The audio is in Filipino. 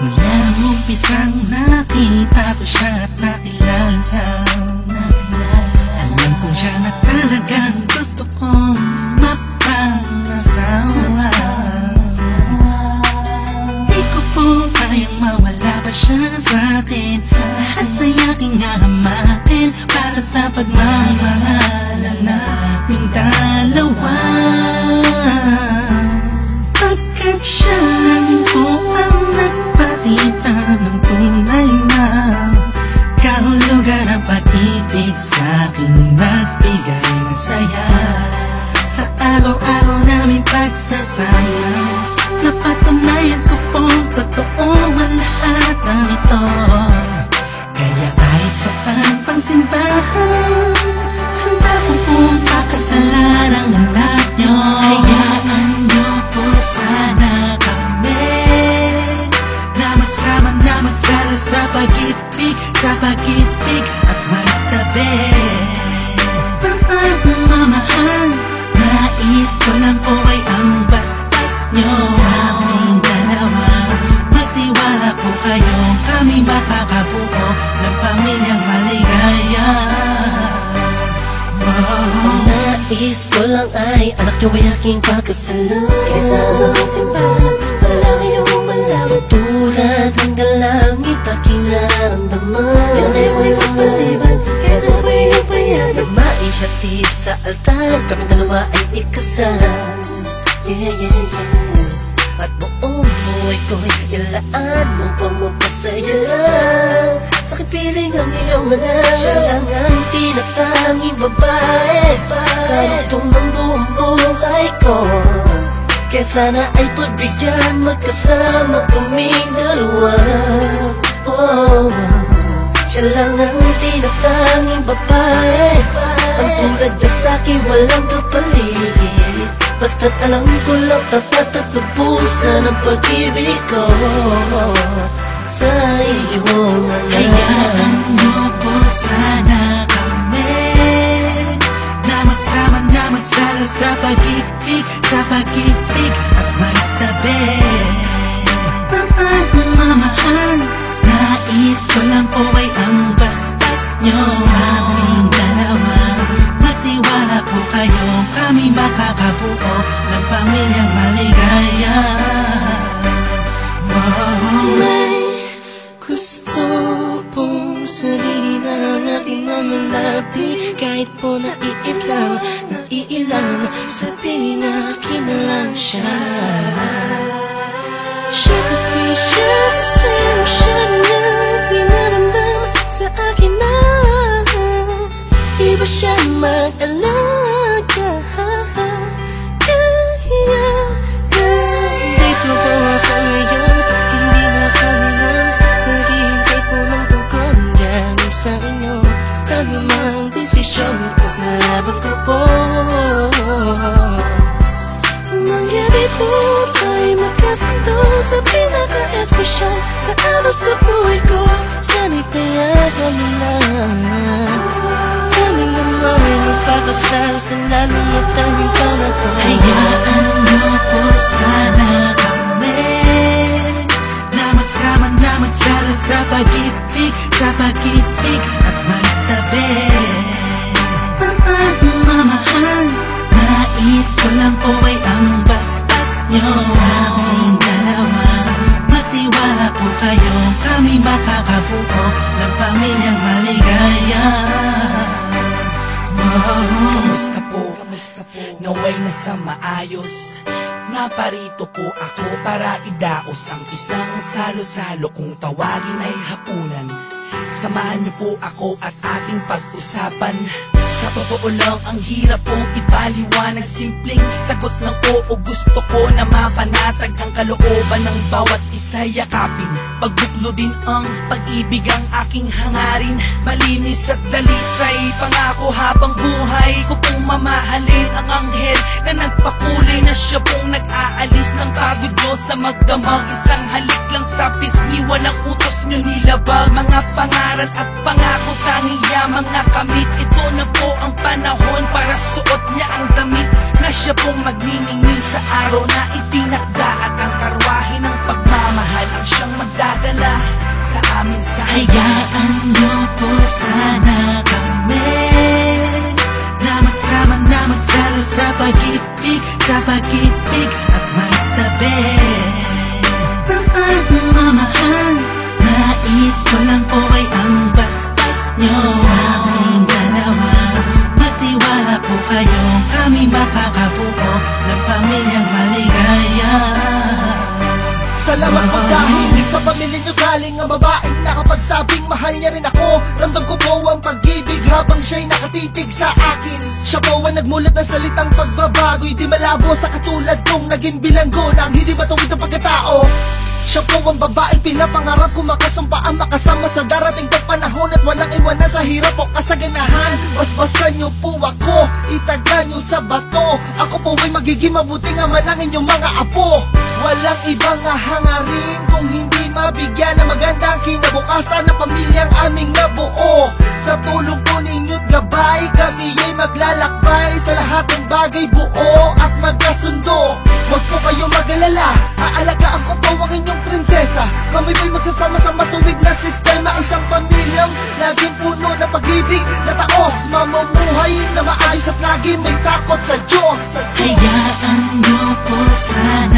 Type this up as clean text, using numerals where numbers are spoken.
Mula nang umpisang nakita ko siya at nakilala, alam kong siya na talagang gusto kong mapangasawa. Di ko po kayang mawala pa siya sa akin. Lahat ay aking hahamakin para sa pagmamahalan naming dalawa. Pagkat siya lang po ang nagpakita ng tunay na kahulugan ng pag-ibig sa aking nagbigay ng saya. Sa araw-araw naming pagsasama, napatunayan ko pong totoo ang lahat ng ito. Kaya kahit sa pagpangsimbahan, handa ko pong pakasalan ang anak nyo. Hayaan nyo po sana kami na magsama na magsalo sa pag-ibig, sa pag-ibig at magtabi. Mamahal, nais ko lang po ay ang bastas nyo sa aming dalawa. Magtiwala po kayo, kami makakabuo ng pamilyang maligaya. Nais ko lang ay anak nyo ay aking pagkasalan. Kahit saan ang simbahan, wala kayong malaman. So tulad ng galangit aking naramdaman, yan ay may mapaliban, kaya sabay ng payagan. Maihatid sa altar, kami dalawa ay ikasal. Yeah, yeah, yeah. At buong buhay ko'y ilaan upang mapasaya lang. Sa kipiling ang iyong anak, siya lang ang tinatanging babae, karugtong ng buong buhay ko. Kaya sana ay pagbigyan, magkasama kaming dalawa. Oh, siya lang ang tinatanging babae, ang tulad niya sa'kin walang kapalit. Basta't alam ko lang tapat at lubusan ang pag-ibig ko sa iyong anak. Hayaan nyo po sana kami na magsama na magsalo sa pag-ibig, sa pag-ibig at magtabi. Mamahal, nais ko lang po ay ang bastas nyo sa aming dalawa. Magtiwala po kayo, kami makakabuo ng pamilyang maligaya. May gusto pong sabihin ang aking mga labi, kahit po naiilang, sabihin akin na lang siya. Siya kasi siya na pinaramdam sa akin na iba siya mag-alaga. Dito po ako ngayon, hindi na kailan, naghihintay po ng tugon galing sa inyo. Anumang desisyon ko, nalaban ko po. Mangyari po tayo magkasundo sa pinaka-espesyal na araw sa buhay ko. Sana'y payagan mo na kami naman ay magpakasal sa lalong matanging panahon. Hayaan nyo po sana kami na magsama na magsalo sa pag-ibig, sa pag-ibig at magtabi. Mamahal, nais ko lang po ay ang bastas nyo sa aming dalawa. Magtiwala po kayo, kami makakabuo ng pamilyang maligaya. Kamusta po? Naway na sa maayos. Naparito po ako para idaos ang isang salo-salo kung tawagin ay hapunan. Samahan niyo po ako at ating pag-usapan Sa totoo lang, ang hirap pong ipaliwanag. Simpleng sagot ng oo, gusto ko na mapanatag ang kalooban ng bawat isa yakapin. Pagbuklo din ang pag-ibig ang aking hangarin. Malinis at dalisay, pangako habang buhay ko pong mamahalin ang anghel na nagpakulay na siya pong nag-aalis ng pagod nyo sa magdamag. Isang halik lang sa pisngiwan ang utos nyo nilabag. Mga pangaral at pangako tanging yamang nakamit. Ito na po ang panahon para suot niya ang damit na siya pong magniningil sa araw na itinakda. At ang karwahe ng pagmamahal ang siyang magdadala sa amin sa Hayaan nyo po sana kami na magsama na magsalo sa pag-ibig at magtabi. Pagmamahal, nais ko lang po ay ang bastos nyo sa aming dalawa. Magtiwala po kayo, kami makakabuo ng pamilyang maligaya. Salamat po dahil sa pamilya nyo galing ang babaeng nakapagsabing mahal niya rin ako. Ramdam ko po ang pag-ibig habang siya'y nakatitig sa akin. Siya po ang nagmulat ng salitang pagbabago'y di malabo sa katulad kong naging bilanggo ng hindi matuwid ang pagkatao. Siya po ang babaeng pinapangarap ko makasumpaan makasama sa darating pang panahon at walang iwanan sa hirap o kasaganahan. Basbasan niyo po ako, itaga niyo sa bato. Ako po ay magiging mabuting ama ng inyong mga apo. Walang ibang hangarin kung hindi mabigyan ng magandang kinabukasan ng pamilyang aming nabuo. Sa tulong po ninyo't gabay, kami ay maglalakbay sa lahat ng bagay buo at magkasundo. Huwag po kayong mag-alala, aalagaan ko po ang inyong prinsesa. Kami po'y magsasama sa matuwid na sistema. Isang pamilyang laging puno na pag-ibig na taos. Mamumuhay na maayos at lagi may takot sa Diyos. Hayaan nyo po sana